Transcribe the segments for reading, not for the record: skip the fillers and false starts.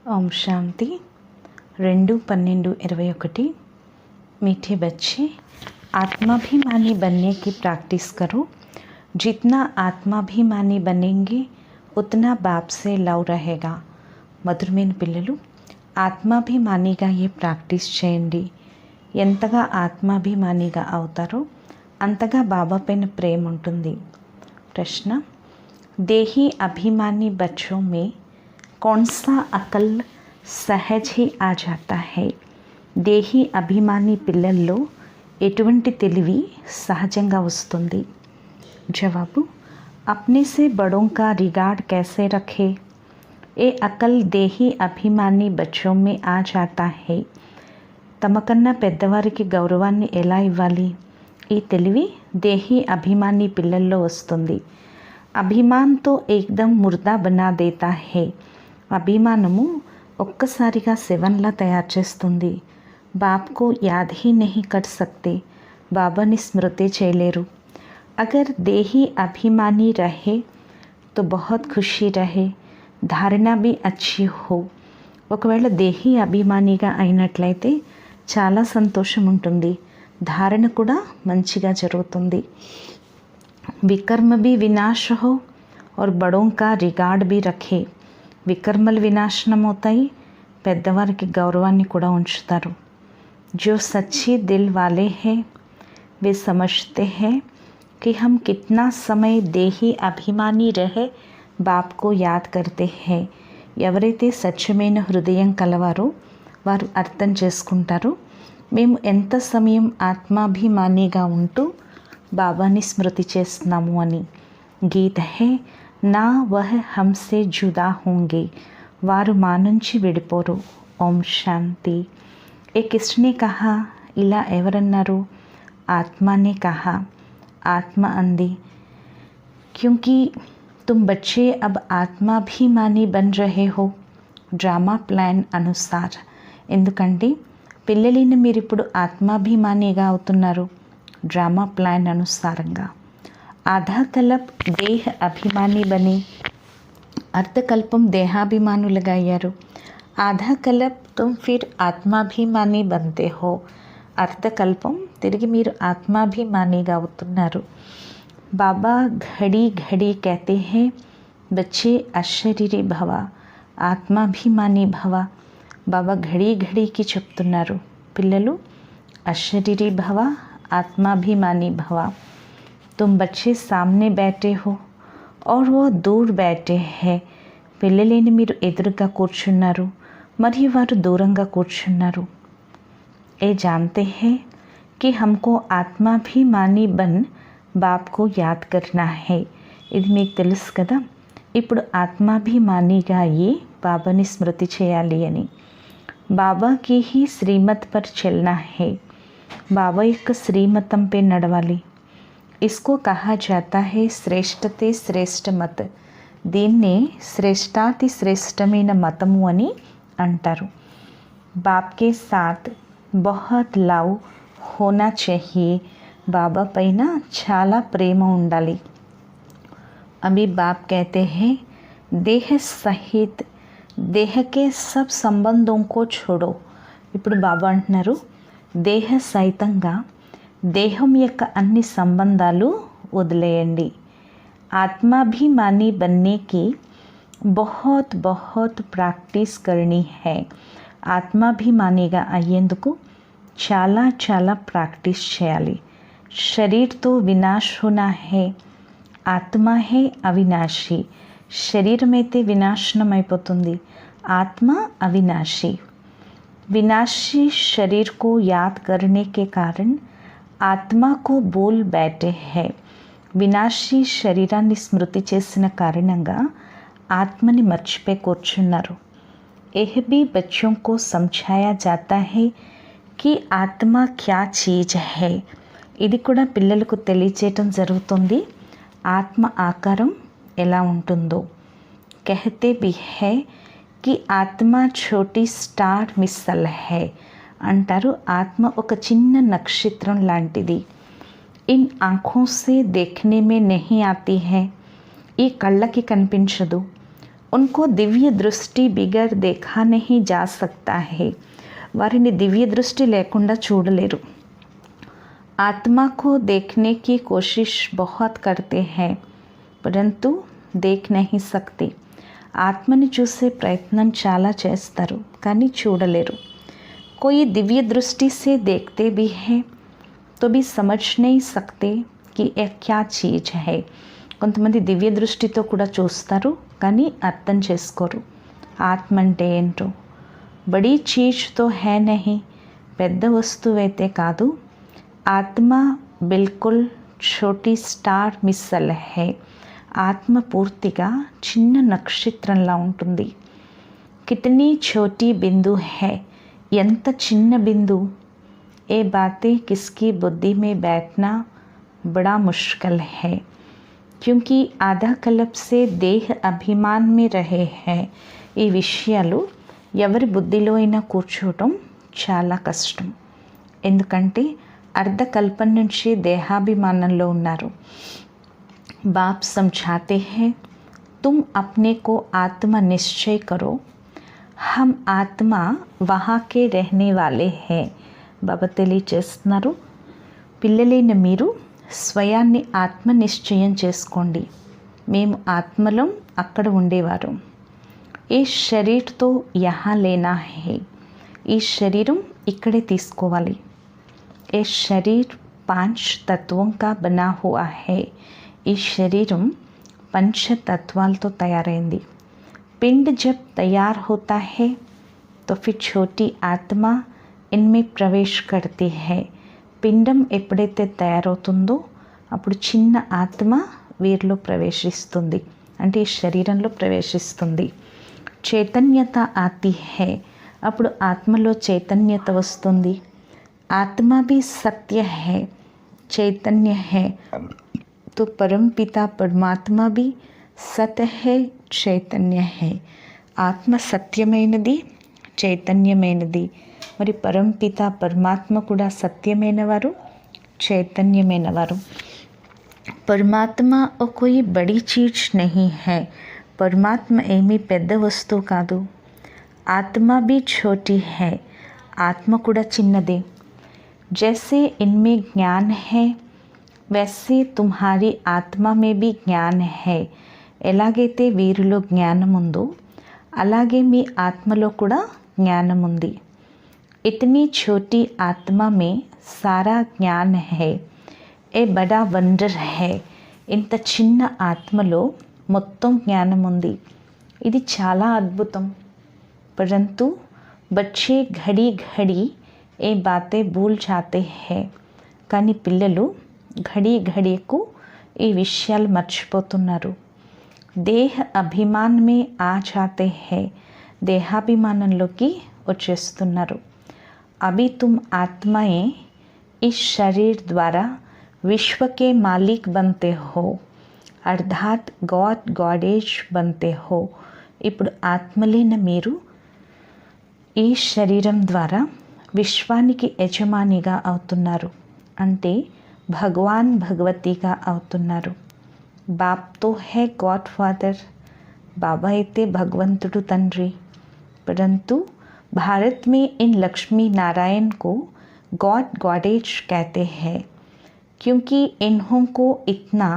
ओम शांति 2/12/21। मीठे बच्चे, आत्माभिमानी बनने की प्रैक्टिस करो। जितना आत्माभिमानी बनेंगे उतना बाप से लव रहेगा। మధురమైన పిల్లలు, ఆత్మాభిమానిగా ఈ ప్రాక్టీస్ చేయండి. ఎంతగా ఆత్మాభిమానిగా అవుతారో అంతగా బాబా పైన ప్రేమ ఉంటుంది. ప్రశ్న: देही अभिमानी बच्चों में कौन सा अकल सहज ही आ जाता है? దేహి అభిమాని పిల్లల్లో ఎటువంటి తెలివి సహజంగా వస్తుంది? జవాబు: अपने से बड़ों का रिगार्ड कैसे रखे? ये अकल देही अभिमानी बच्चों में आ जाता है. తమకన్నా పెద్దవారికి గౌరవాన్ని ఎలా ఇవ్వాలి? ఈ తెలివి దేహి అభిమాని పిల్లల్లో వస్తుంది. అభిమాన్తో ఏకదమ్ ముర్దా బనా దేతా హే. అభిమానము ఒక్కసారిగా శవంలా తయారు చేస్తుంది. బాప్కు యాద్ హీ నహీ కర్ సక్తే. బాబాని స్మృతి చేయలేరు. అగర్ దేహీ అభిమాని రహే తో బహుత్ ఖుషీ రహే, ధారణ భీ అచ్చి హో. ఒకవేళ దేహీ అభిమానిగా అయినట్లయితే చాలా సంతోషం ఉంటుంది, ధారణ కూడా మంచిగా జరుగుతుంది. వికర్మ भी विनाश हो और बड़ों का रिगार्ड भी रखे. వికర్మలు వినాశనం అవుతాయి, పెద్దవారికి గౌరవాన్ని కూడా ఉంచుతారు. जो सच्ची दिल वाले हैं वे समझते हैं कि हम कितना समय देही अभिमानी रहे बाप को याद करते हैं. ఎవరైతే స్వచ్ఛమైన హృదయం కలవారో వారు అర్థం చేసుకుంటారు, మేము ఎంత సమయం ఆత్మాభిమానిగా ఉంటూ బాబాని స్మృతి చేస్తున్నాము అని. గీత హే నా వహ్ హమ్సే జుదా హోంగే. వారు మా నుంచి విడిపోరు. ఓం శాంతి. ఏ కిస్నే కహా? ఇలా ఎవరన్నారు? ఆత్మానే కహా. ఆత్మ అంది. క్యూంకి తుమ్ బచ్చే అబ్ ఆత్మాభిమాని బన్ రహే హో డ్రామా ప్లాన్ అనుసార్. ఎందుకంటే పిల్లలైన మీరు ఇప్పుడు ఆత్మాభిమానిగా అవుతున్నారు డ్రామా ప్లాన్ అనుసారంగా. ఆధాకల్ప్ దేహ అభిమాని బని, అర్ధకల్పం దేహాభిమానులుగా అయ్యారు. ఆధాకల్ప్ తుమ్ ఫిర్ ఆత్మాభిమాని బంతే హో. అర్ధకల్పం తిరిగి మీరు ఆత్మాభిమానిగా అవుతున్నారు. బాబా ఘడి ఘడి कहते हैं बच्चे అశరీరి భవ ఆత్మాభిమాని భవ. బాబా ఘడి ఘడికి చెప్తున్నారు, పిల్లలు అశరీరి భవ आत्माभिमानी भवा. तुम बच्चे सामने बैठे हो और वो दूर बैठे हैं. పిల్లలేని మీరు ఎదురుగా కూర్చున్నారు మరియు వారు దూరంగా కూర్చున్నారు. ఏ जानते हैं कि हमको ఆత్మాభిమాని బన్ బాప్ को याद करना है. ఇది మీకు తెలుసు కదా, ఇప్పుడు ఆత్మాభిమానిగా అయ్యి బాబాని స్మృతి చేయాలి అని. బాబాకి హీ శ్రీమత్ పర్ చల్నా హే. బాబా యొక్క శ్రీమతంపై నడవాలి. ఇస్కో కహా జాతా హే శ్రేష్టతే శ్రేష్ఠ మత్. దీన్నే శ్రేష్టాతి శ్రేష్టమైన మతము అని అంటారు. బాప్కే సాత్ బహుత్ లవ్ హోనా చాహియే. బాబా పైన చాలా ప్రేమ ఉండాలి. అభి బాప్ कहते हैं దేహ సహిత్ దేహ కే సబ్ సంబంధోం కో छोड़ो. ఇప్పుడు బాబా అంటున్నారు, దేహ సహితంగా దేహం యొక్క అన్ని సంబంధాలు వదిలేయండి. ఆత్మాభిమాని బన్నేకి బహుత్ బహుత్ ప్రాక్టీస్ కర్నీ హై. ఆత్మాభిమానిగా అయ్యేందుకు చాలా చాలా ప్రాక్టీస్ చేయాలి. శరీర్తో వినాశ్ హోనా హై, ఆత్మ హై అవినాశి. శరీరం అయితే వినాశనం అయిపోతుంది, ఆత్మ అవినాశి. विनाशी शरीर को याद करने के कारण आत्मा को बोल बैठे हैं. వినాశీ శరీరాన్ని స్మృతి చేసిన కారణంగా ఆత్మని మర్చిపోయి కూర్చున్నారు. यह भी बच्चों को समझाया जाता है कि आत्मा क्या चीज़ है. ఇది కూడా పిల్లలకు తెలియచేయటం జరుగుతుంది, ఆత్మ ఆకారం ఎలా ఉంటుందో. कहते भी है कि ఆత్మ छोटी స్టార్ మిస్సల్ హై అంటారు. ఆత్మ ఒక చిన్న నక్షత్రం లాంటిది. ఇన్ ఆంఖోं से देखने में नहीं आती है. ఈ కళ్ళకి కనిపించదు. उनको दिव्य दृष्टि बिगर देखा नहीं जा सकता है। వారిని దివ్య దృష్టి లేకుండా చూడలేరు। आत्मा को देखने की कोशिश बहुत करते हैं परंतु देख नहीं सकते। ఆత్మని చూసే ప్రయత్నం చాలా చేస్తారు కానీ చూడలేరు। कोई दिव्य दृष्टि से देखते भी हैं तो भी समझ नहीं सकते कि यह क्या चीज़ है। కొంతమంది దివ్య దృష్టితో కూడా చూస్తారు కానీ అర్థం చేసుకోరు ఆత్మ అంటే ఏంటో। బड़ी चीज़ तो है नहीं, పెద్ద వస్తువైతే కాదు। ఆత్మ బిల్కుల్ छोटी స్టార్ మిస్సల్ है। ఆత్మ పూర్తిగా చిన్న నక్షత్రంలా ఉంటుంది। कितनी छोटी बिंदु है, ఎంత చిన్న బిందు। ये बातें किसकी बुद्धि में बैठना बड़ा मुश्किल है क्योंकि आधा कल्प से देह अभिमान में रहे हैं। ఈ విషయాలు ఎవరి బుద్ధిలో అయినా కూర్చోవటం చాలా కష్టం ఎందుకంటే అర్ధకల్పం నుంచి దేహాభిమానంలో ఉన్నారు। बाप समझाते हैं तुम अपने को आत्मा निश्चय करो, हम आत्मा वहाँ के रहने वाले हैं। బాబా తెలియచేస్తున్నారు పిల్లలైన మీరు స్వయాన్ని ఆత్మ నిశ్చయం చేసుకోండి, మేము ఆత్మలం అక్కడ ఉండేవారు। ఏ శరీర్తో యహా లేనా హే, ఈ శరీరం ఇక్కడే తీసుకోవాలి। ఏ శరీర్ 5 తత్వం కా బనా హువా హే, ఈ శరీరం పంచతత్వాలతో తయారైంది। पिंड जब तैयार होता है तो फिर छोटी आत्मा इनमें प्रवेश करती है। పిండం ఎప్పుడైతే తయారవుతుందో అప్పుడు చిన్న ఆత్మ వీరిలో ప్రవేశిస్తుంది, అంటే ఈ శరీరంలో ప్రవేశిస్తుంది। చైతన్యత ఆతి హై, అప్పుడు ఆత్మలో చైతన్యత వస్తుంది। ఆత్మ भी सत्य है, चैतन्य है तो परमपिता परमात्मा भी सत्य है, చైతన్య है। ఆత్మ సత్యమైనది చైతన్యమైనది, మరి పరంపిత పరమాత్మ కూడా సత్యమైనవారు చైతన్యమైనవారు। परमात्मा और कोई बड़ी चीज़ नहीं है, परमात्मा ఏమీ పెద్ద వస్తువు కాదు। ఆత్మ भी छोटी है, ఆత్మ కూడా చిన్నదే। जैसे इनमें ज्ञान है वैसे तुम्हारी आत्मा में भी ज्ञान है। ఎలాగైతే వీరిలో జ్ఞానం ఉందో అలాగే మీ ఆత్మలో కూడా జ్ఞానం ఉంది। इतनी छोटी आत्मा में सारा ज्ञान है, ఏ బడా వండర్ है। ఇంత చిన్న ఆత్మలో మొత్తం జ్ఞానం ఉంది, ఇది చాలా అద్భుతం। परंतु बच्चे घड़ी घड़ी ఏ బాతే భూల్ జాతే హై, కానీ పిల్లలు ఘడి ఘడికు ఈ విషయాలు మర్చిపోతున్నారు। దేహ అభిమాన్ మే ఆ జాతే హై, దేహాభిమానంలోకి వచ్చేస్తున్నారు। అభి తుమ్ ఆత్మయే इस शरीर द्वारा विश्व के मालिक बनते हो अर्थात गॉड गॉडेज बनते हो। ఇప్పుడు ఆత్మలైన మీరు ఈ శరీరం ద్వారా విశ్వానికి యజమానిగా అవుతున్నారు, అంటే భగవాన్ భగవతిగా అవుతున్నారు। బాప్ తో హే గాడ్ ఫాదర్, బాబా అయితే భగవంతుడు తండ్రి। परंतु भारत में इन लक्ष्मी नारायण को गॉड गॉडेज कहते हैं क्योंकि इन्हों को इतना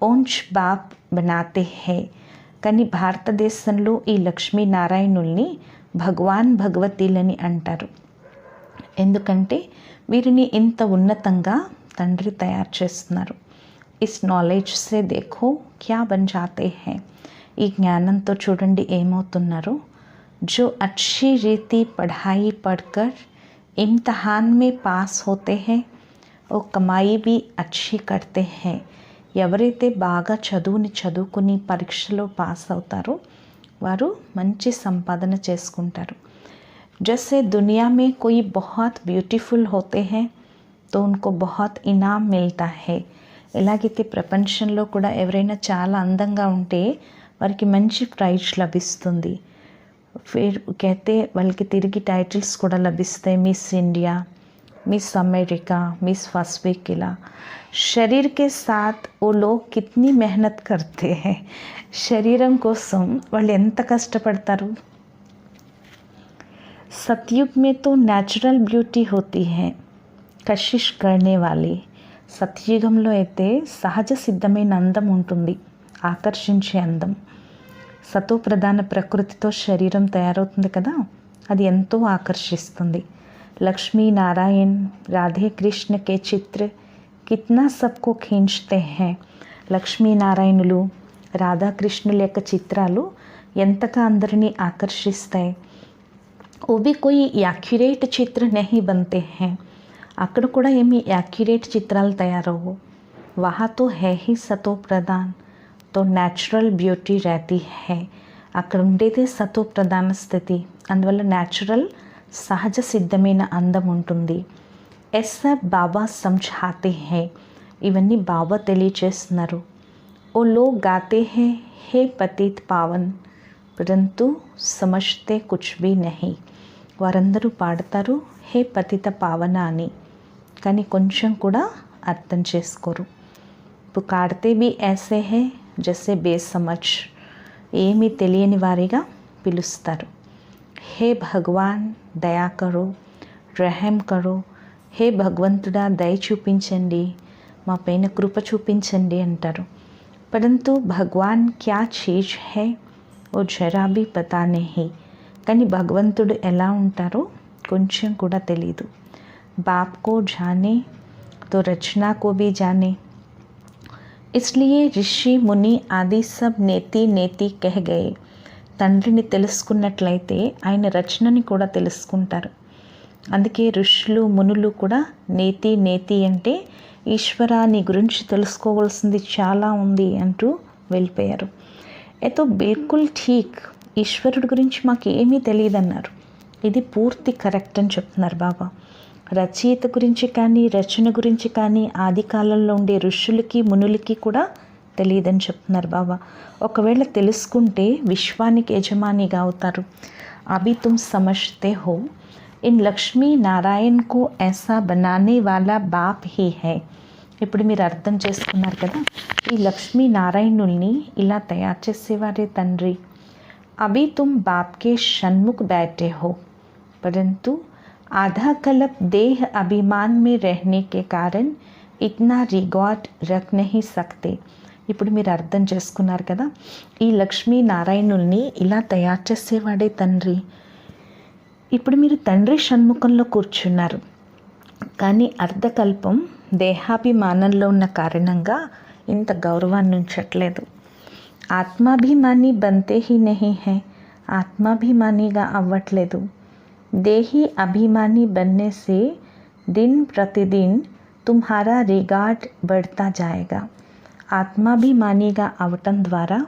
ऊंच बाप बनाते हैं। కానీ భారతదేశంలో ఈ లక్ష్మీనారాయణుల్ని భగవాన్ భగవతీలని అంటారు, ఎందుకంటే వీరిని ఇంత ఉన్నతంగా తండ్రి తయారు చేస్తున్నారు। ఇస్ నాలెడ్జ్ సే దేఖో క్యా బన్ జాతే హై, ఈ జ్ఞానంతో చూడండి ఏమవుతున్నారో। जो अच्छी रीति पढ़ाई पढ़कर इम्तहान में पास होते हैं वो कमाई भी अच्छी करते हैं। ఎవరైతే బాగా చదువుని చదువుకుని పరీక్షలో పాస్ అవుతారో వారు మంచి సంపాదన చేసుకుంటారు। जैसे दुनिया में कोई बहुत ब्यूटीफुल होते हैं तो उनको बहुत इनाम मिलता है। ఎలాగైతే ప్రపంచంలో కూడా ఎవరైనా చాలా అందంగా ఉంటే వారికి మంచి ప్రైజ్ లభిస్తుంది। फिर कहते వాళ్ళకి తిరిగి టైటిల్స్ కూడా లభిస్తాయి, miss India, miss America, miss first ఇలా శరీర్ के साथ वो लोग कितनी मेहनत करते हैं. శరీరం కోసం వాళ్ళు ఎంత కష్టపడతారు. सतयुग में तो नेचुरल ब्यूटी होती है, కషిష్ करने वाली. సత్యుగంలో అయితే సహజ సిద్ధమైన అందం ఉంటుంది, ఆకర్షించే అందం. సతో ప్రధాన ప్రకృతితో శరీరం తయారవుతుంది కదా, అది ఎంతో ఆకర్షిస్తుంది. లక్ష్మీ నారాయణ్, రాధే కృష్ణ కే చిత్ర కిత్నా సబ్కో ఖీంచ్తే హై. లక్ష్మీనారాయణులు, రాధాకృష్ణుల యొక్క చిత్రాలు ఎంతగా అందరినీ ఆకర్షిస్తాయి. वो भी कोई యాక్యురేట్ చిత్ర नहीं बनते हैं. అక్కడ కూడా ఏమి యాక్యురేట్ చిత్రాలు తయారవు. वहाँ तो है ही सतो प्रधान, तो నేచురల్ బ్యూటీ रहती है. అక్కడ ఉండేదే సతో ప్రధాన స్థితి, అందువల్ల న్యాచురల్ సహజ సిద్ధమైన అందం ఉంటుంది. ऐसा బాబా समझाते हैं. ఇవన్నీ బాబా తెలియచేస్తున్నారు. वो लोग गाते हैं हे पतित पावन, परंतु समझते कुछ भी नहीं. వారందరూ పాడతారు హే పతిత పావన అని, కానీ కొంచెం కూడా అర్థం చేసుకోరు. పుకార్తే भी ऐसे है जैसे बेसमझ, ఏమీ తెలియని వారిగా పిలుస్తారు. హే భగవాన్ దయా కరో, రహం కరో. హే భగవంతుడా దయ చూపించండి, మా పైన కృప చూపించండి అంటారు. పరంతు భగవాన్ క్యా చీజ్ హై ఓ జరా భీ పతా నహీ. కానీ భగవంతుడు ఎలా ఉంటారో కొంచెం కూడా తెలీదు. బాప్ కో జానే తో రచనా కో భీ జానే. ఇస్లియే రిషి ముని ఆది సబ్ నేతి నేతి కహ గయే. తండ్రిని తెలుసుకున్నట్లయితే ఆయన రచనని కూడా తెలుసుకుంటారు. అందుకే ఋషులు మునులు కూడా నేతి నేతి అంటే ఈశ్వరా నీ గురించి తెలుసుకోవాల్సింది చాలా ఉంది అంటూ వెళ్ళిపోయారు. ఏతో బిల్కుల్ ఠీక్, ఈశ్వరుడి గురించి మాకు ఏమీ తెలియదన్నారు. ఇది పూర్తి కరెక్ట్ అని చెప్తున్నారు బాబా. రచయిత గురించి కానీ రచన గురించి కానీ ఆది కాలంలో ఉండే ఋషులకి మునులకి కూడా తెలియదని చెప్తున్నారు బాబా. ఒకవేళ తెలుసుకుంటే విశ్వానికి యజమానిగా అవుతారు. అభి తుమ్ సమజ్తే హో ఇన్ లక్ష్మీ నారాయణ్ కో ఐసా బనానే వాలా బాప్ హీ హై. ఇప్పుడు మీరు అర్థం చేసుకున్నారు కదా, ఈ లక్ష్మీ నారాయణుల్ని ఇలా తయారు చేసేవారే తండ్రి. अभी तुम बाप के सन्मुख बैठे हो, परंतु आधा कल्प देह अभिमान में रहने के कारण इतना रिगार्ड रख नहीं सकते. ఇప్పుడు మీరు అర్థం చేసుకున్నారు కదా, ఈ లక్ష్మీ నారాయణుల్ని ఇలా తయారు చేసేవాడే తండ్రి. ఇప్పుడు మీరు తండ్రి సన్ముఖంలో కూర్చున్నారు, కానీ అర్ధకల్పం దేహాభిమానంలో ఉన్న కారణంగా ఇంత గౌరవాన్ని ఉంచట్లేదు. ఆత్మాభిమాని బంతే హీ నహీ హై. ఆత్మాభిమానిగా అవ్వట్లేదు. దేహీ అభిమాని బన్నే సే దిన్ ప్రతిదిన్ తుమ్హారా రిగార్డ్ బడ్తా జాయేగా. ఆత్మాభిమానిగా అవటం ద్వారా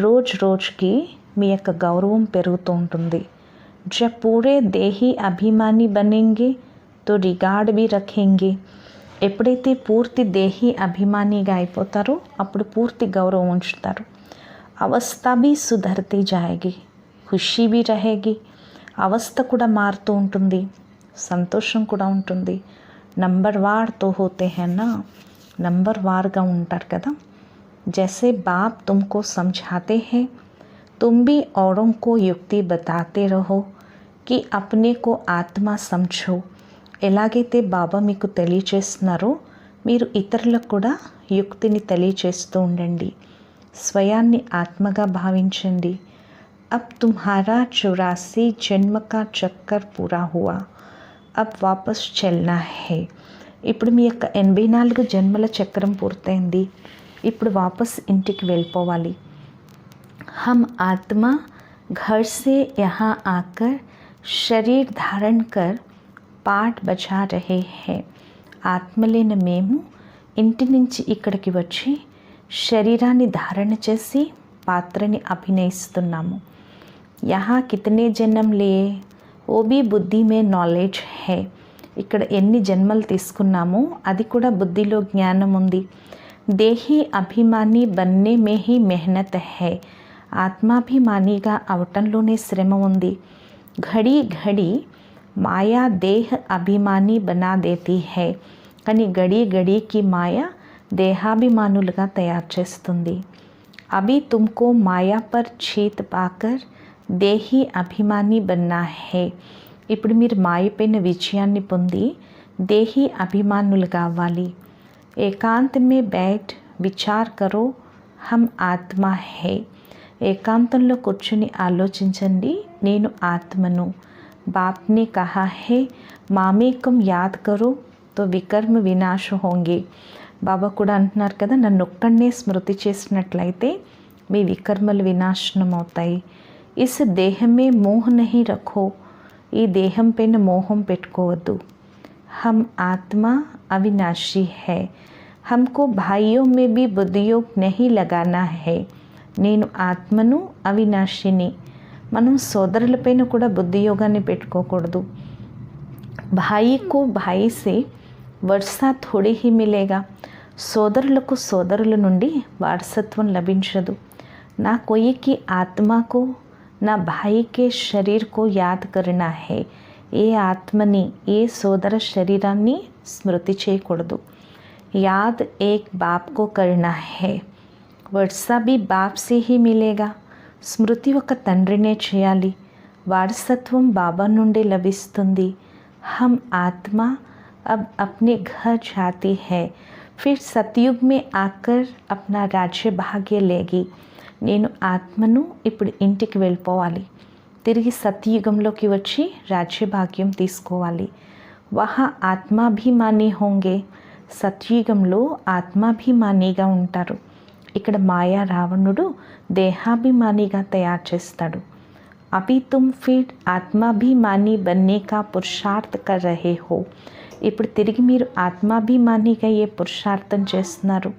రోజు రోజుకి మీ యొక్క గౌరవం పెరుగుతూ ఉంటుంది. జబ్ పూరే దేహీ అభిమాని బనేంగే తో రిగార్డ్ भी రఖేంగే. ఎప్పుడైతే పూర్తి దేహీ అభిమానిగా అయిపోతారో అప్పుడు పూర్తి గౌరవం ఉంచుతారు. అవస్థ भी सुधरती जाएगी, ఖుషీ भी रहेगी. అవస్థ కూడా మారుతూ ఉంటుంది, సంతోషం కూడా ఉంటుంది. నంబర్ వార్తో హోతే హై నా, నంబర్ వార్గా ఉంటారు కదా. జైసే బాప్ తుమ్కో సమझाते हैं, तुम भी औरों को युक्ति बताते रहो कि अपने को आत्मा समझो. ఎలాగైతే బాబా మీకు తెలియచేస్తున్నారో మీరు ఇతరులకు కూడా యుక్తిని తెలియచేస్తూ ఉండండి. స్వయాన్ని ఆత్మగా భావించండి. अब तुम्हारा 84 जन्म का चक्कर पूरा हुआ, अब वापस चलना है. ఇప్పుడు మీ యొక్క 84 జన్మల చక్రం పూర్తయింది, ఇప్పుడు వాపస్ ఇంటికి వెళ్ళిపోవాలి. हम आत्मा घर से यहाँ आकर शरीर धारण कर पाठ बजा रहे हैं. ఆత్మలైన మేము ఇంటి నుంచి ఇక్కడికి వచ్చి శరీరాన్ని ధారణ చేసి పాత్రని అభినయిస్తున్నాము. యహా కితనే జన్మ లియే ఓ భీ బుద్ధి మే నాలెడ్జ్ హై. ఇక్కడ ఎన్ని జన్మలు తీసుకున్నామో అది కూడా బుద్ధిలో జ్ఞానం ఉంది. దేహీ అభిమాని బన్నే మే హీ మెహనత్ హై. ఆత్మాభిమానిగా అవటంలోనే శ్రమ ఉంది. ఘడి ఘడి మాయా దేహ అభిమాని బనా దేతి హై. కానీ గడి గడికి మాయ దేహాభిమానులుగా తయారు చేస్తుంది. అభి తుమ్కో మాయా పర్ జీత్ పాకర్ దేహి అభిమాని బన్నా హై. ఇప్పుడు మీరు మాయపైన విజయాన్ని పొంది దేహి అభిమానులు కావాలి. ఏకాంత్ మే బైఠ్ విచార్ కరో హమ్ ఆత్మ హై. ఏకాంతంలో కూర్చుని ఆలోచించండి, నేను ఆత్మను. బాప్నే కహా హే మామేకం యాద్ కరో తో వికర్మ వినాశ హోంగే. బాబా కూడా అంటున్నారు కదా, నన్ను ఒక్కడనే స్మృతి చేసినట్లయితే మీ వికర్మలు వినాశనం అవుతాయి. ఇస్ దేహమే మోహ నహీ రఖో. ఈ దేహం పైన మోహం పెట్టుకోవద్దు. హమ్ ఆత్మ అవినాశీ హై. హమ్కో భాయియోं में भी बुद्धयोग नहीं लगाना है. నేను ఆత్మను, అవినాశిని. మనం సోదరులపైన కూడా బుద్ధియోగాన్ని పెట్టుకోకూడదు. భాయికో భాయి సే వర్షా థోड़ी ही మిలేగా. సోదరులకు సోదరుల నుండి వారసత్వం లభించదు. నా కోయికి ఆత్మకు నా భాయికే శరీర్కో యాద్ కరనా హై. ఏ ఆత్మని, ఏ సోదర శరీరాన్ని స్మృతి చేయకూడదు. యాద్ ఏక్ బాప్కో కరనా హై. వర్షా బి బాప్ సే హీ మిలేగా. స్మృతి ఒక తండ్రినే చేయాలి, వారసత్వం బాబా నుండి లభిస్తుంది. హమ్ ఆత్మ अब अपने घर जाती है, फिर सतयुग में आकर अपना राज्य भाग्य लेगी. నేను ఆత్మను ఇప్పుడు ఇంటికి వెళ్ళిపోవాలి, తిరిగి సత్యుగంలోకి వచ్చి రాజ్యభాగ్యం తీసుకోవాలి. వహా ఆత్మాభిమాని హోంగే. సత్యుగంలో ఆత్మాభిమానిగా ఉంటారు. ఇక్కడ మాయా రావణుడు దేహాభిమానిగా తయారు చేస్తాడు. అభి తుమ్ ఫిర్ ఆత్మాభిమాని బన్నే కా పురుషార్థ్ కర్ రహే హో. ఇప్పుడు తిరిగి మీరు ఆత్మాభిమానిగా ఏ పురుషార్థం చేస్తున్నారు.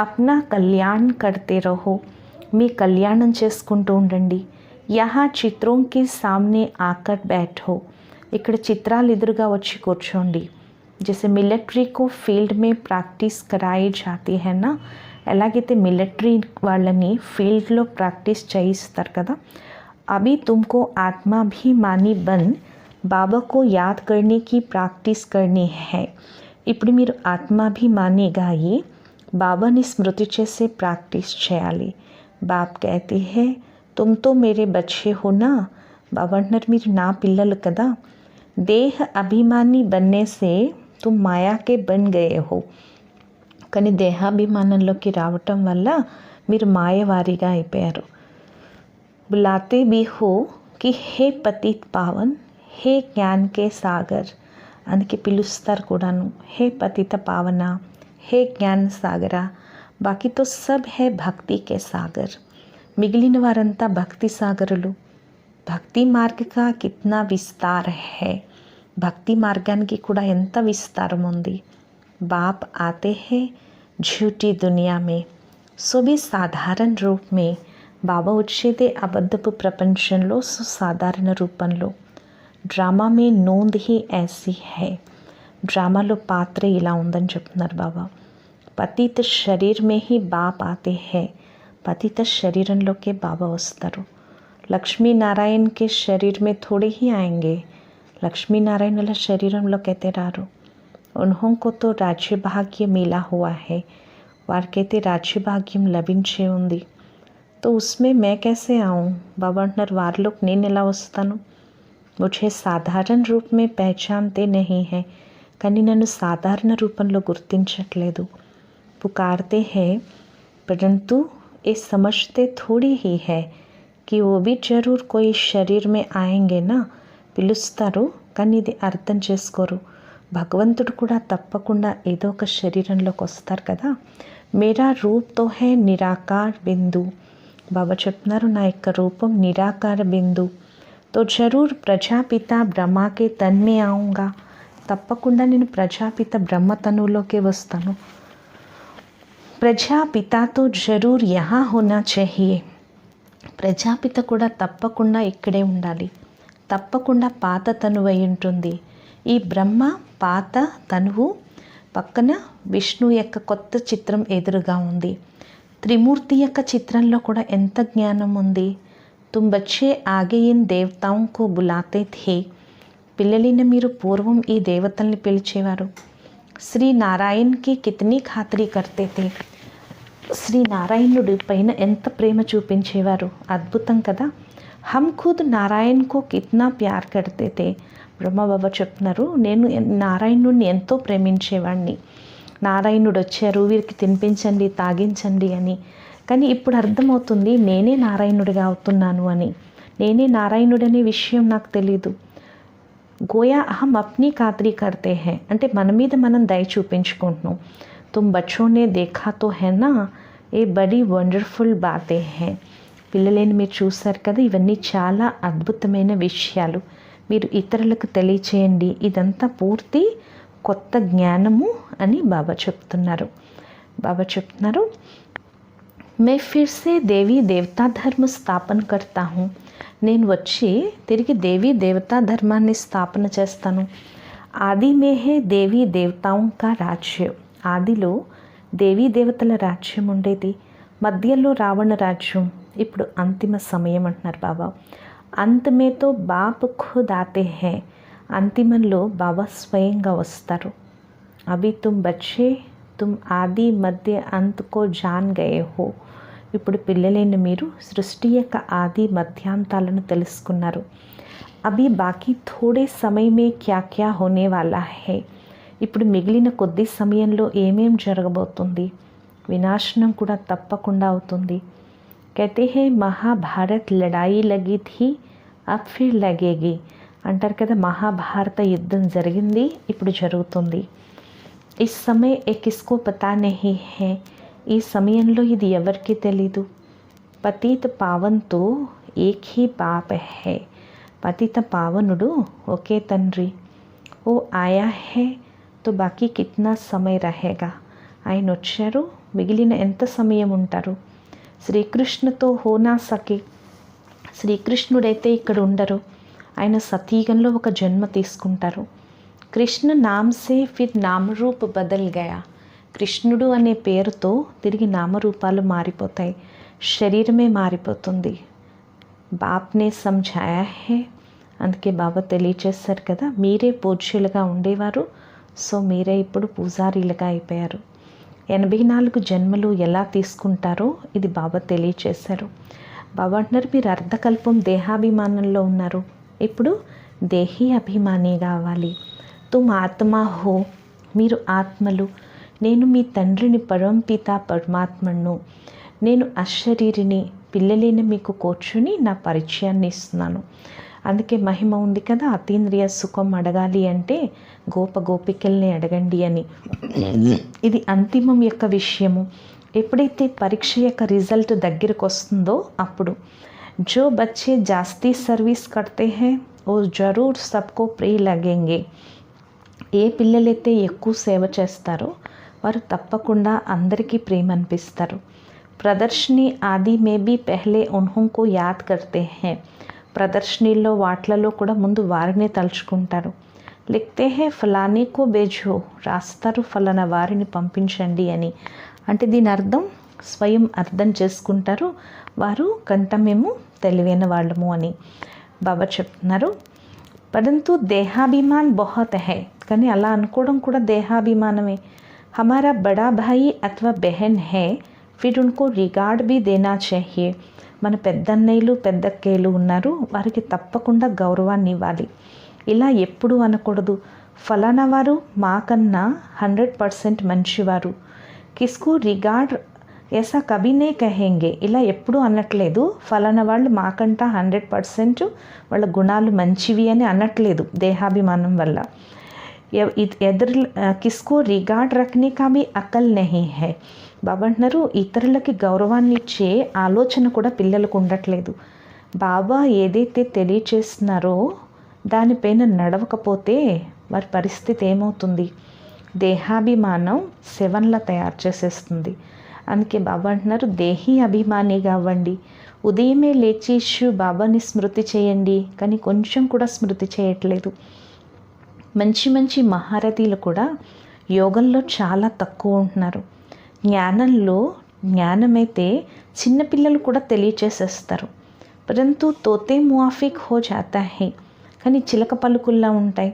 అప్నా కళ్యాణ్ కర్తే రహో. మీ కళ్యాణం చేసుకుంటూ ఉండండి. యహా చిత్రోంకి సామ్నే ఆకర్ బైఠో. ఇక్కడ చిత్రాలు ఎదురుగా వచ్చి కూర్చోండి. జైసే మిలిటరీకో ఫీల్డ్ మే ప్రాక్టీస్ कराई जाती है ना. ఎలాగైతే మిలిటరీ వాళ్ళని ఫీల్డ్లో ప్రాక్టీస్ చేయిస్తారు కదా. అభి తుమ్కో ఆత్మాభిమాని బన్ బాబాకో యాద్ కర్నే కి ప్రాక్టీస్ కర్నీ హై. ఇప్పుడు మీరు ఆత్మాభిమానిగా అయ్యి బాబాని స్మృతి చేసే ప్రాక్టీస్ చేయాలి. బాప్ कहते हैं तुम तो मेरे बच्चे हो ना. బాబా అంటున్నారు, మీరు నా పిల్లలు కదా. దేహ అభిమాని బన్నే సే తుమ్ మాయాకే బన్ గయే హో. కానీ దేహాభిమానంలోకి రావటం వల్ల మీరు మాయవారిగా అయిపోయారు. బులాతే బి హో కి హే పతిత్ పావన్, హే జ్ఞాన్ కే సాగర్. అందుకే పిలుస్తారు కూడాను, హే పతిత పావన, హే జ్ఞాన్ సాగర. బాకీ తో సబ్ హే భక్తి కే సాగర్. మిగిలిన వారంతా భక్తి సాగరులు. భక్తి మార్గ కిత్నా విస్తార హై. భక్తి మార్గానికి కూడా ఎంత విస్తారం ఉంది. బాప్ ఆతే హే झूठी दुनिया में, సో भी సాధారణ రూప్ మే. బాబా వచ్చేదే అబద్ధపు ప్రపంచంలో సాధారణ రూపంలో. డ్రామా మే నోంద్ హీ ఐసీ హై. డ్రామాలో పాత్ర ఇలా ఉందని చెప్తున్నారు బాబా. పతిత శరీర్ మే హీ బాప్ ఆతే హై. పతిత శరీరంలోకే బాబా వస్తారు. లక్ష్మీనారాయణ కే శరీర్ మే థోడే హీ ఆయేంగే. లక్ష్మీనారాయణల శరీరంలోకి అయితే రారు. ఉన్హోంకో తో రాజ్య భాగ్య మిలా హువా హై. వారికైతే రాజ్య భాగ్యం లభించే ఉంది. తో ఉస్మే మే कैसे आऊँ. బాబా అంటున్నారు, వారిలోకి నేను ఎలా వస్తాను. ముझे సాధారణ రూప్ మే పహచాన్తే నహీ హై. కానీ నన్ను సాధారణ రూపంలో గుర్తించట్లేదు. పుకార్తే హై परंतु ये समझते थोड़ी ही है कि वो भी जरूर कोई शरीर में आएंगे ना. పిలుస్తారు కానీ ఇది అర్థం చేసుకోరు. భగవంతుడు కూడా తప్పకుండా ఏదో ఒక శరీరంలోకి వస్తారు కదా. మేరా రూప్ తో హై నిరాకార్ బిందు. బాబా చెప్తున్నారు, నా యొక్క రూపం నిరాకార బిందు. తో జరూర్ ప్రజాపిత బ్రహ్మాకే తన్మే ఆऊँगा. తప్పకుండా నేను ప్రజాపిత బ్రహ్మ తనువులోకే వస్తాను. ప్రజాపిత తో జరూర్ యహా హోనా చాహియే. ప్రజాపిత కూడా తప్పకుండా ఇక్కడే ఉండాలి. తప్పకుండా పాత తనువు అయి ఉంటుంది. ఈ బ్రహ్మ పాత తనువు పక్కన విష్ణు యొక్క కొత్త చిత్రం ఎదురుగా ఉంది. త్రిమూర్తి యొక్క చిత్రంలో కూడా ఎంత జ్ఞానం ఉంది. తుమ్ బచ్చే ఆగే ఇన్ దేవతాओं को बुलाते थे. పిల్లలైన మీరు పూర్వం ఈ దేవతల్ని పిలిచేవారు. శ్రీ నారాయణ్కి కితనీ ఖాతరీ కర్తే తే. శ్రీ నారాయణుడి పైన ఎంత ప్రేమ చూపించేవారు. అద్భుతం కదా. హమ్ ఖుద్ నారాయణ్కో కిత్నా ప్యార్ కర్తే తే. బ్రహ్మబాబా చెప్తున్నారు, నేను నారాయణుడిని ఎంతో ప్రేమించేవాడిని. నారాయణుడు వచ్చారు, వీరికి తినిపించండి, తాగించండి అని. కానీ ఇప్పుడు అర్థమవుతుంది నేనే నారాయణుడిగా అవుతున్నాను అని. నేనే నారాయణుడనే విషయం నాకు తెలీదు. గోయా అహం అప్నీ ఖాతరీ కర్తే హై అంటే మన మీద మనం దయ చూపించుకుంటున్నాం. తుమ్ బచ్చోనే దేఖా తో హై నా, ఏ బడీ వండర్ఫుల్ బాతే హై. పిల్లలేని మీరు చూశారు కదా, ఇవన్నీ చాలా అద్భుతమైన విషయాలు. మీరు ఇతరులకు తెలియచేయండి. ఇదంతా పూర్తి కొత్త జ్ఞానము అని బాబా చెప్తున్నారు. मैं फिर से देवी देवता धर्म स्थापन करता हूँ. నేను వచ్చి తిరిగి దేవీ దేవతా ధర్మాన్ని స్థాపన చేస్తాను. ఆది మే హే దేవీ దేవతాం కా రాజ్యం. ఆదిలో దేవీ దేవతల రాజ్యం ఉండేది, మధ్యలో రావణ రాజ్యం. ఇప్పుడు అంతిమ సమయం అంటున్నారు బాబా. అంత్ మే తో బాప్ ఖుద్ ఆతే హై. అంతిమంలో బాబా స్వయంగా వస్తారు. అభి తుమ్ బచ్చే, తుమ్ ఆది మధ్య అంత్ కో జాన్ గయే హో. ఇప్పుడు పిల్లలైన మీరు సృష్టి యొక్క ఆది మధ్యాంతాలను తెలుసుకున్నారు. అభి బాకీ థోడే సమయమే క్యా క్యా హోనే వాలా హై. ఇప్పుడు మిగిలిన కొద్ది సమయంలో ఏమేం జరగబోతుంది. వినాశనం కూడా తప్పకుండా అవుతుంది. कहते हैं మహాభారత్ లడాయి లగి థీ, అబ్ ఫిర్ లగేగి అంటారు కదా. మహాభారత యుద్ధం జరిగింది, ఇప్పుడు జరుగుతుంది. ఇస్ సమయ ఏ కిస్కో పతా నహీ హై. ఈ సమయంలో ఇది ఎవరికి తెలీదు. పతిత పావన్తో ఏక్ హీ బాప్ హై. పతిత పావనుడు ఒకే తండ్రి. ఓ ఆయా హై తో బాకీ కిత్నా సమయ రహేగా. ఆయన వచ్చారు, మిగిలిన ఎంత సమయం ఉంటారు. శ్రీకృష్ణతో హోనా సకే. శ్రీకృష్ణుడైతే ఇక్కడ ఉండరు, ఆయన సతీగంలో ఒక జన్మ తీసుకుంటారు. కృష్ణ నామ్ సే ఫిర్ నామరూప్ బదల్ గయా. కృష్ణుడు అనే పేరుతో తిరిగి నామరూపాలు మారిపోతాయి, శరీరమే మారిపోతుంది. బాప్నే సమझाया है. అందుకే బాబా తెలియచేశారు కదా, మీరే పూజ్యులుగా ఉండేవారు, సో మీరే ఇప్పుడు పూజారీలుగా అయిపోయారు. 84 జన్మలు ఎలా తీసుకుంటారో ఇది బాబా తెలియచేశారు. బాబా అంటున్నారు, మీరు అర్ధకల్పం దేహాభిమానంలో ఉన్నారు, ఇప్పుడు దేహీ అభిమాని కావాలి. తుమ్ ఆత్మా హో. మీరు ఆత్మలు. నేను మీ తండ్రిని, పరంపిత పరమాత్మను. నేను అశరీరిని. పిల్లలైన మీకు కూర్చుని నా పరిచయాన్ని ఇస్తున్నాను. అందుకే మహిమ ఉంది కదా, అతీంద్రియ సుఖం అడగాలి అంటే గోపికల్ని అడగండి అని. ఇది అంతిమం యొక్క విషయము. ఎప్పుడైతే పరీక్ష యొక్క రిజల్ట్ దగ్గరకు వస్తుందో అప్పుడు జో బచ్చే జాస్తి సర్వీస్ కర్తే హై ఓ జరూర్ సబ్కో ప్రియ లగేంగే. ఏ పిల్లలైతే ఎక్కువ సేవ చేస్తారో వారు తప్పకుండా అందరికీ ప్రేమ అనిపిస్తారు. ప్రదర్శని ఆది మే బీ పెహ్లే ఉన్హోంకో యాద్ కర్తే హై. ప్రదర్శనీల్లో వాట్లలో కూడా ముందు వారినే తలుచుకుంటారు. లిఖతే హై ఫలానే కో బేజో. రాస్తారు ఫలానా వారిని పంపించండి అని. అంటే దీని అర్థం స్వయం అర్థం చేసుకుంటారు, వారు కంఠమేమో తెలివైన వాళ్ళము అని బాబా చెప్తున్నారు. పరంతు దేహాభిమాన్ బహుత్ హై. కానీ అలా అనుకోవడం కూడా దేహాభిమానమే. हमारा बड़ा भाई अथवा बहन है, फिर उनको रिगार्ड भी देना चाहिए. మన పెద్దన్నయ్యలు పెద్దక్కేలు ఉన్నారు, వారికి తప్పకుండా గౌరవాన్ని ఇవ్వాలి. ఇలా ఎప్పుడు అనకూడదు. ఫలానా వారు మాకన్నా 100% మంచివారు. కిస్కు రిగార్డ్ ऐसा कभी नहीं कहेंगे. ఇలా ఎప్పుడు అనట్లేదు. ఫలానా వాళ్ళు మాకంటా 100% వాళ్ళ గుణాలు మంచివి అని అనట్లేదు దేహాభిమానం వల్ల. ఎదురు కిస్కో రిగార్డ్ రఖనే కా భీ అకల్ నహీ హై. బాబా అంటున్నారు, ఇతరులకి గౌరవాన్ని ఇచ్చే ఆలోచన కూడా పిల్లలకు ఉండట్లేదు. బాబా ఏదైతే తెలియచేస్తున్నారో దానిపైన నడవకపోతే వారి పరిస్థితి ఏమవుతుంది. దేహాభిమానం శవంలా తయారు చేసేస్తుంది. అందుకే బాబా అంటున్నారు, దేహీ అభిమానిగా అవ్వండి. ఉదయమే లేచి బాబాని స్మృతి చేయండి, కానీ కొంచెం కూడా స్మృతి చేయట్లేదు. మంచి మంచి మహారథీలు కూడా యోగంలో చాలా తక్కువ ఉంటున్నారు. జ్ఞానమైతే చిన్నపిల్లలు కూడా తెలియచేసేస్తారు. పరంతు తోతే మువాఫిక్ హో జాతా హై. కానీ చిలక పలుకుల్లా ఉంటాయి.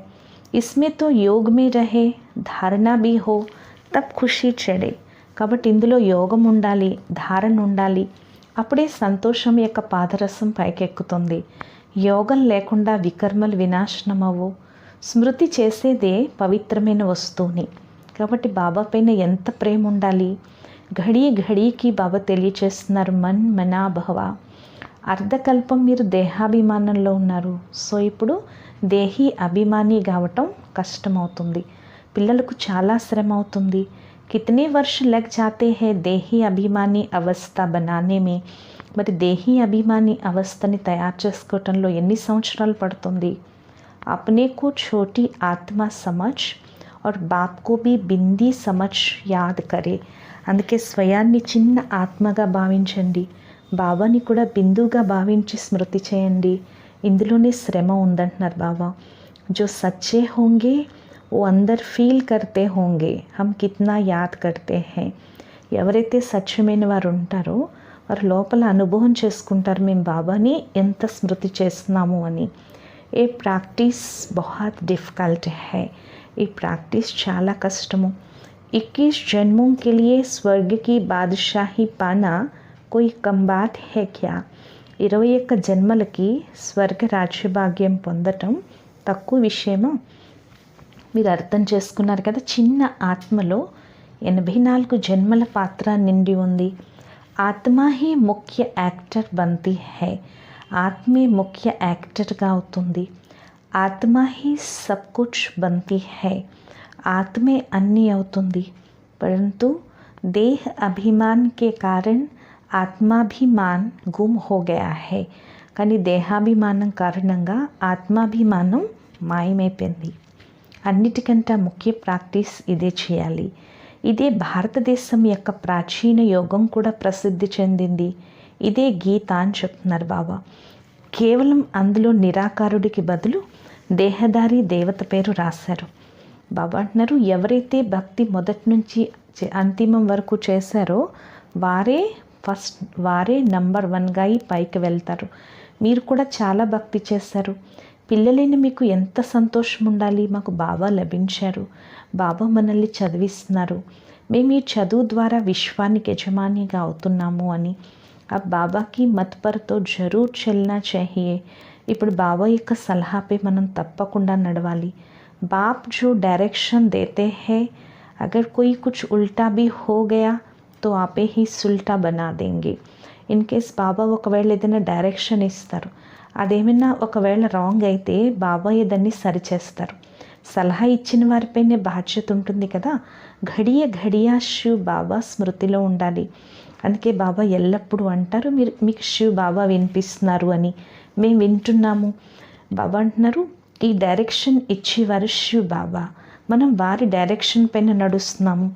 ఇస్మే తో యోగ్ మే రహే, ధారణ భీ హో, తబ్ ఖుషీ చెడే. కాబట్టి ఇందులో యోగం ఉండాలి, ధారణ ఉండాలి, అప్పుడే సంతోషం యొక్క పాదరసం పైకెక్కుతుంది. యోగం లేకుండా వికర్మలు వినాశనం అవ్వు. స్మృతి చేసేదే పవిత్రమైన వస్తువుని. కాబట్టి బాబా పైన ఎంత ప్రేమ ఉండాలి. ఘడి ఘడికి బాబా తెలియచేస్తున్నారు, మన్ మనా భవ. అర్ధకల్పం మీరు దేహాభిమానంలో ఉన్నారు. సో ఇప్పుడు దేహీ అభిమాని కావటం కష్టమవుతుంది. పిల్లలకు చాలా శ్రమ అవుతుంది. కితనే వర్ష లగ్ జాతే హే దేహీ అభిమాని అవస్థ బనానే మే. మరి దేహీ అభిమాని అవస్థని తయారు చేసుకోవటంలో ఎన్ని సంవత్సరాలు పడుతుంది. अपने को छोटी आत्मा समझ और बाप को भी बिंदी समझ याद करे. అందుకే స్వయాన్ని చిన్న ఆత్మగా భావించండి, బాబాని కూడా బిందువుగా భావించి స్మృతి చేయండి. ఇందులోనే శ్రమ ఉందంటున్నారు బాబా. जो सच्चे होंगे वो अंदर फील करते होंगे हम कितना याद करते हैं. ఎవరైతే సత్యమైన వారు ఉంటారో వారు లోపల అనుభవం చేసుకుంటారు, మేము బాబాని ఎంత స్మృతి చేస్తున్నాము అని. ये प्रैक्टिस बहुत डिफ़िकल्ट है. ये प्रैक्टिस చాలా కష్టము. 21 जन्मों के लिए स्वर्ग की बादशाही पाना कोई कम बात है क्या. 21 జన్మలకి స్వర్గ రాజ్యభాగ్యం పొందటం తక్కువ విషయమా. మీరు అర్థం చేసుకున్నారు కదా, చిన్న ఆత్మలో 84 జన్మల పాత్ర నిండి ఉంది. ఆత్మ హీ ముఖ్య యాక్టర్ బంతి హై. ఆత్మే ముఖ్య యాక్టర్గా అవుతుంది. ఆత్మ హీ సబ్ కుచ్ బంతి హై. ఆత్మే అన్నీ అవుతుంది. పరంతు దేహ అభిమాన్ కే కారణ్ ఆత్మాభిమాన్ గుమ్ హో గయా హై. కానీ దేహాభిమానం కారణంగా ఆత్మాభిమానం మాయమైపోయింది. అన్నిటికంటే ముఖ్య ప్రాక్టీస్ ఇదే చేయాలి. ఇదే భారతదేశం యొక్క ప్రాచీన యోగం కూడా ప్రసిద్ధి చెందింది. ఇదే గీత అని చెప్తున్నారు బాబా. కేవలం అందులో నిరాకారుడికి బదులు దేహదారి దేవత పేరు రాశారు. బాబా అంటున్నారు, ఎవరైతే భక్తి మొదటి నుంచి అంతిమం వరకు చేశారో వారే నంబర్ 1గా పైకి వెళ్తారు. మీరు కూడా చాలా భక్తి చేశారు. పిల్లలైన మీకు ఎంత సంతోషం ఉండాలి. మాకు బాబా లభించారు, బాబా మనల్ని చదివిస్తున్నారు, మేము ఈ చదువు ద్వారా విశ్వానికి యజమానిగా అవుతున్నాము అని. अब बाबा की मत पर तो जरूर चलना चाहिए. ఇప్పుడు బాబా యొక్క సలహాపై మనం తప్పకుండా నడవాలి. बाप जो डायरेक्शन देते हैं अगर कोई कुछ उल्टा भी हो गया तो आपे ही सुल्टा बना देंगे. ఇన్ కేస్ బాబా ఒకవేళ ఏదైనా డైరెక్షన్ ఇస్తారు, అదేమైనా ఒకవేళ రాంగ్ అయితే బాబా దాన్ని సరిచేస్తారు. సలహా ఇచ్చిన వారిపైనే బాధ్యత ఉంటుంది కదా. ఘడియ శివ్ బాబా స్మృతిలో ఉండాలి. అందుకే బాబా ఎల్లప్పుడూ అంటారు, మీకు శివ్ బాబా వినిపిస్తున్నారు అని. మేము వింటున్నాము. బాబా అంటున్నారు, ఈ డైరెక్షన్ ఇచ్చేవారు శివ్ బాబా, మనం వారి డైరెక్షన్ పైన నడుస్తున్నాము,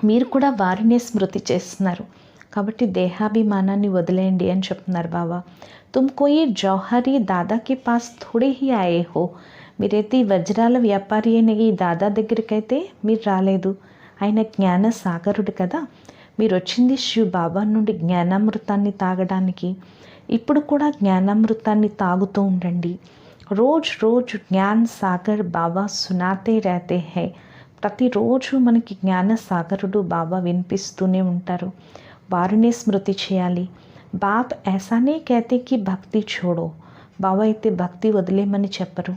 మీరు కూడా వారినే స్మృతి చేస్తున్నారు. కాబట్టి దేహాభిమానాన్ని వదిలేయండి అని చెప్తున్నారు బాబా. తుమ్ కోయి జౌహరీ దాదాకి పాస్ థోడే హీ ఆయే హో. మీరైతే ఈ వజ్రాల వ్యాపారి అయిన ఈ దాదా దగ్గరికైతే మీరు రాలేదు. ఆయన జ్ఞాన సాగరుడు కదా. మీరు వచ్చింది శివ్ బాబా నుండి జ్ఞానామృతాన్ని తాగడానికి. ఇప్పుడు కూడా జ్ఞానామృతాన్ని తాగుతూ ఉండండి. రోజు జ్ఞాన్ సాగర్ బాబా సునాతే రహతే హై. ప్రతిరోజు మనకి జ్ఞాన సాగరుడు బాబా వినిపిస్తూనే ఉంటారు. వారినే స్మృతి చేయాలి. బాప్ ऐसाనే कहते कि భక్తి छोड़ो. బాబా అయితే భక్తి వదిలేమని చెప్పరు.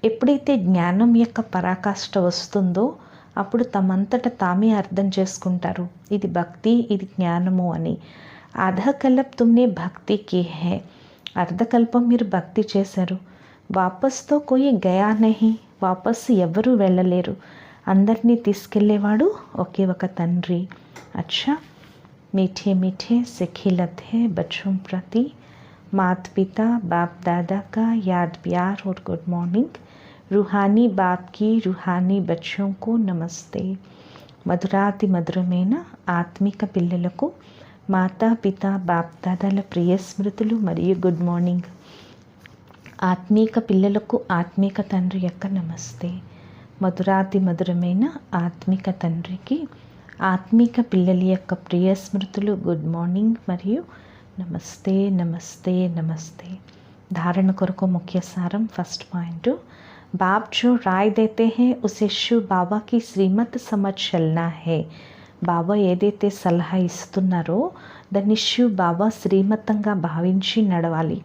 ఎప్పుడైతే జ్ఞానం యొక్క పరాకాష్ఠ వస్తుందో అప్పుడు తమంతట తామే అర్థం చేసుకుంటారు, ఇది భక్తి, ఇది జ్ఞానము అని. ఆధాకల్ప తుమ్నే భక్తి కీ హై. అర్ధకల్పం మీరు భక్తి చేశారు. వాపస్తో కోయి గయా నహి. వాపస్ ఎవరూ వెళ్ళలేరు. అందరినీ తీసుకెళ్ళేవాడు ఒకే ఒక తండ్రి. అచ్చా, मीठे मीठे से खिलते हैं बच्चों प्रति माता पिता बाप दादा का याद प्यार और गुड मॉर्निंग. रूहानी बाप की रूहानी बच्चों को नमस्ते. మధురాతి మధురమైన ఆత్మిక పిల్లలకు మాతా పిత బాప్ దాదాల ప్రియ స్మృతులు మరియు గుడ్ మార్నింగ్. ఆత్మీక పిల్లలకు ఆత్మిక తండ్రి యొక్క నమస్తే. మధురాతి మధురమైన ఆత్మిక తండ్రికి ఆత్మిక పిల్లల యొక్క ప్రియ స్మృతులు, గుడ్ మార్నింగ్ మరియు నమస్తే నమస్తే నమస్తే. धारण కొరకు ముఖ్య సారం ఫస్ట్ పాయింట్, बाप जो राय देते हैं उसे शिव बाबा की श्रीमत समझ चलना है. బాబా ఏదైతే సలహా ఇస్తున్నారో దాన్ని శివ్ బాబా శ్రీమతంగా భావించి నడవాలి.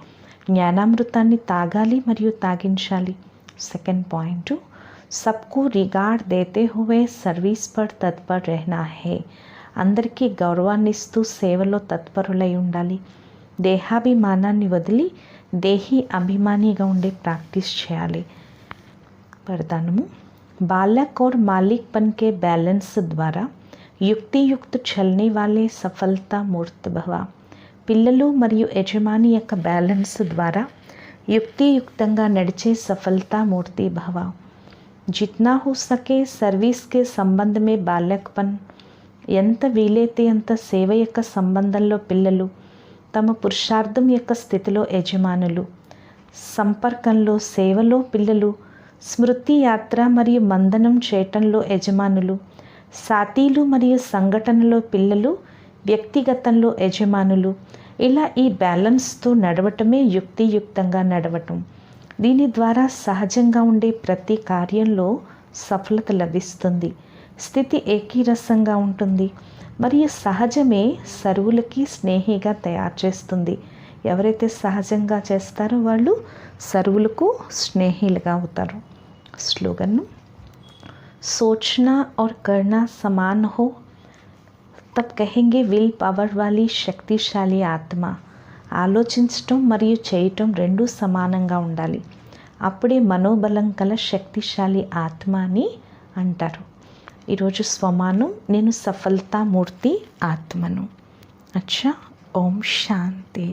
జ్ఞానామృతాన్ని తాగాలి మరియు తాగించాలి. సెకండ్ పాయింట్, सबको रिगार्ड देते हुए सर्विस पर तत्पर रहना है. అందరికీ గౌరవాన్ని ఇస్తూ సేవలో తత్పరులై ఉండాలి. దేహాభిమానాన్ని వదిలి దేహి అభిమానిగా ఉండే ప్రాక్టీస్ చేయాలి. वरदानमु, बालक और मालिकपन के बैलेंस द्वारा युक्तियुक्त चलने वाले सफलता मूर्त भव. పిల్లలు మరియు యజమాని యొక్క బ్యాలెన్స్ ద్వారా యుక్తియుక్తంగా నడిచే సఫలతా మూర్తి భవ. जितना हो सके सर्विस के संबंध में बालकपन, ఎంత వీలైతే అంత సేవ యొక్క సంబంధంలో పిల్లలు, తమ పురుషార్థం యొక్క స్థితిలో యజమానులు, సంపర్కంలో సేవలో పిల్లలు, స్మృతి యాత్ర మరియు మందనం చేయటంలో యజమానులు, సాతీలు మరియు సంఘటనలో పిల్లలు, వ్యక్తిగతంలో యజమానులు. ఇలా ఈ బ్యాలెన్స్తో నడవటమే యుక్తియుక్తంగా నడవటం. దీని ద్వారా సహజంగా ఉండే ప్రతి కార్యంలో సఫలత లభిస్తుంది. స్థితి ఏకీరసంగా ఉంటుంది మరియు సహజమే సర్వులకి స్నేహిగా తయారు చేస్తుంది. ఎవరైతే సహజంగా చేస్తారో వాళ్ళు సర్వులకు స్నేహిలుగా అవుతారు. స్లోగన్, सोचना और करना समान हो तब कहेंगे विल పవర్ वाली శక్తిశాలి ఆత్మ. ఆలోచించటం మరియు చేయటం రెండూ సమానంగా ఉండాలి. అప్పుడే మనోబలం కల శక్తిశాలి ఆత్మ అని అంటారు. ఈరోజు స్వమానం, నేను సఫలతా మూర్తి ఆత్మను. అచ్చా, ఓం శాంతి.